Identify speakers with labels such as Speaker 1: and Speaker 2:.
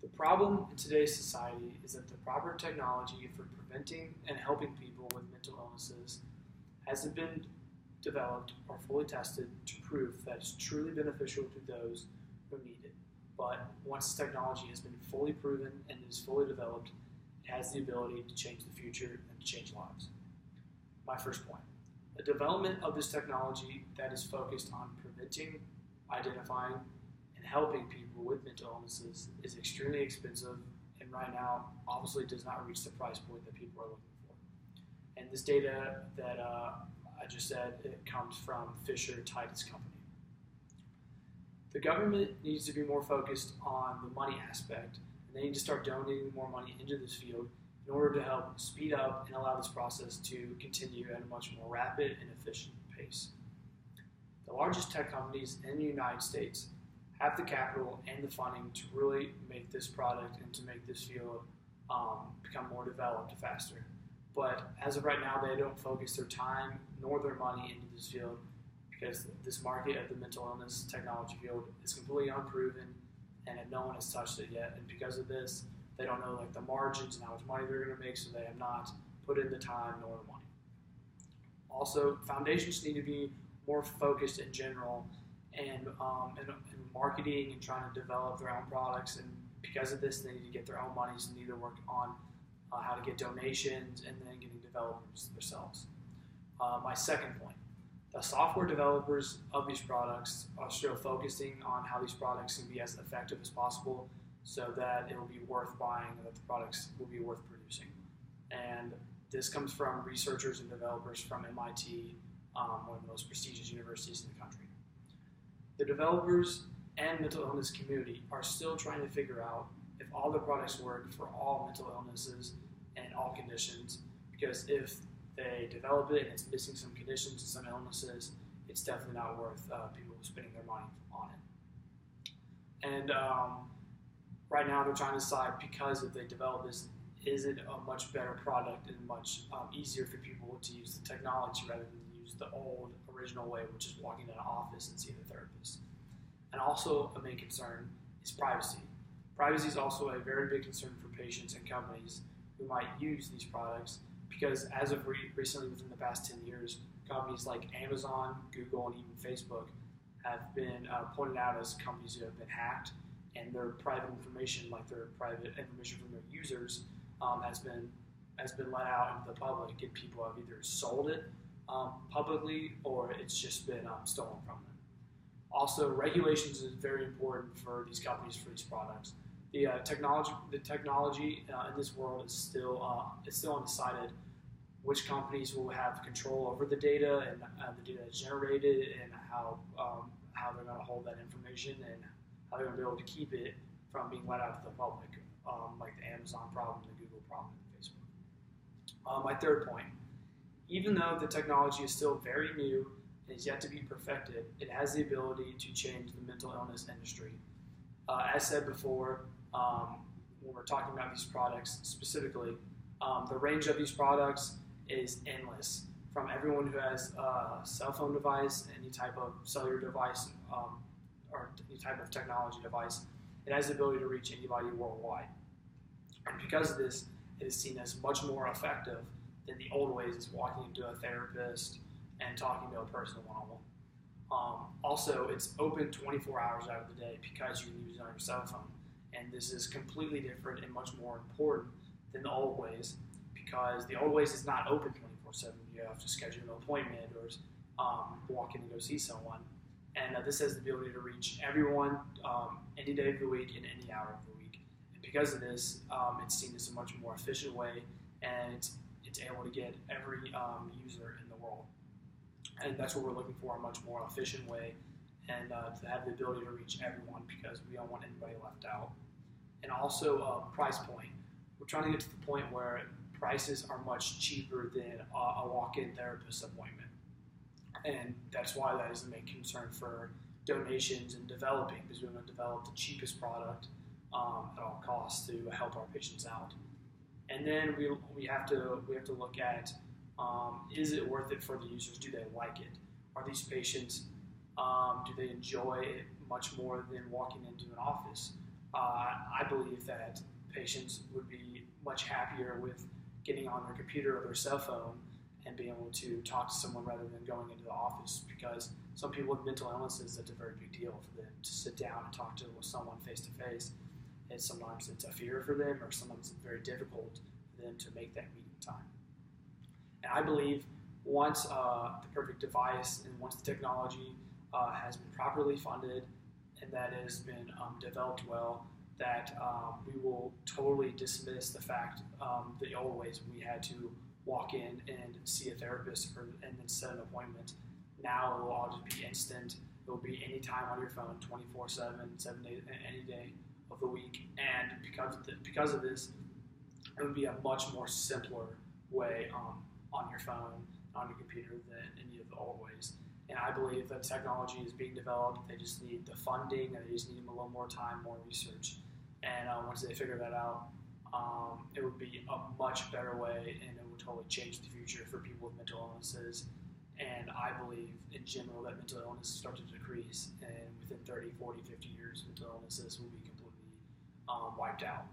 Speaker 1: The problem in today's society is that the proper technology for preventing and helping people with mental illnesses hasn't been developed or fully tested to prove that it's truly beneficial to those who need it. But once this technology has been fully proven and is fully developed, it has the ability to change the future and to change lives. My first point, the development of this technology that is focused on preventing, identifying, and helping people with mental illnesses is extremely expensive, and right now obviously does not reach the price point that people are looking for. And this data that I just said, it comes from Fisher Titus Company. The government needs to be more focused on the money aspect, and they need to start donating more money into this field in order to help speed up and allow this process to continue at a much more rapid and efficient pace. The largest tech companies in the United States have the capital and the funding to really make this product and to make this field become more developed faster. But as of right now, they don't focus their time nor their money into this field because this market of the mental illness technology field is completely unproven and no one has touched it yet. And because of this, they don't know like the margins and how much money they're going to make, so they have not put in the time nor the money. Also, foundations need to be more focused in general and marketing and trying to develop their own products. And because of this, they need to get their own monies and need to work on how to get donations and then getting developers themselves. My second point, the software developers of these products are still focusing on how these products can be as effective as possible so that it will be worth buying and that the products will be worth producing. And this comes from researchers and developers from MIT, one of the most prestigious universities in the country. The developers and mental illness community are still trying to figure out if all the products work for all mental illnesses and all conditions, because if they develop it and it's missing some conditions and some illnesses, it's definitely not worth people spending their money on it. And right now they're trying to decide, because if they develop this, is it a much better product and much easier for people to use the technology rather than use the old original way, which is walking in an office and seeing a therapist. And also a main concern is privacy. Privacy is also a very big concern for patients and companies who might use these products, because as of recently, within the past 10 years, companies like Amazon, Google, and even Facebook have been pointed out as companies who have been hacked, and their private information, like their private information from their users, has been let out into the public, and people have either sold it publicly or it's just been stolen from them. Also, regulations is very important for these companies, for these products. The technology in this world is still undecided which companies will have control over the data and the data that's generated, and how they're going to hold that information and how they're going to be able to keep it from being let out to the public, like the Amazon problem, the Google problem, and Facebook. My third point, even though the technology is still very new and is yet to be perfected, it has the ability to change the mental illness industry. As said before, when we're talking about these products specifically, the range of these products is endless. From everyone who has a cell phone device, any type of cellular device, or any type of technology device, it has the ability to reach anybody worldwide. And because of this, it is seen as much more effective than the old ways of walking into a therapist and talking to a person one-on-one. Also, it's open 24 hours out of the day because you can use it on your cell phone. And this is completely different and much more important than the old ways, because the old ways is not open 24/7. You have to schedule an appointment or walk in and go see someone. And this has the ability to reach everyone any day of the week and any hour of the week. And because of this, it's seen as a much more efficient way, and it's able to get every user in the world. And that's what we're looking for, a much more efficient way, and to have the ability to reach everyone, because we don't want anybody left out. And also price point. We're trying to get to the point where prices are much cheaper than a walk-in therapist appointment. And that's why that is the main concern for donations and developing, because we want to develop the cheapest product at all costs to help our patients out. And then we have to look at, is it worth it for the users? Do they like it? Are these patients, do they enjoy it much more than walking into an office? I believe that patients would be much happier with getting on their computer or their cell phone and being able to talk to someone rather than going into the office, because some people with mental illnesses, that's a very big deal for them to sit down and talk to someone face to face. And sometimes it's a fear for them, or sometimes it's very difficult for them to make that meeting time. And I believe once the perfect device and once the technology has been properly funded and that has been developed well, that we will totally dismiss the fact the old ways we had to walk in and see a therapist and then set an appointment. Now it will all just be instant. It will be any time on your phone, 24/7, 7 days, any day of the week. And because of this, it would be a much more simpler way on your phone, on your computer, than any of the old ways. And I believe that technology is being developed. They just need the funding, and they just need a little more time, more research. And once they figure that out, it would be a much better way, and it would totally change the future for people with mental illnesses. And I believe, in general, that mental illness will start to decrease, and within 30, 40, 50 years, mental illnesses will be completely wiped out.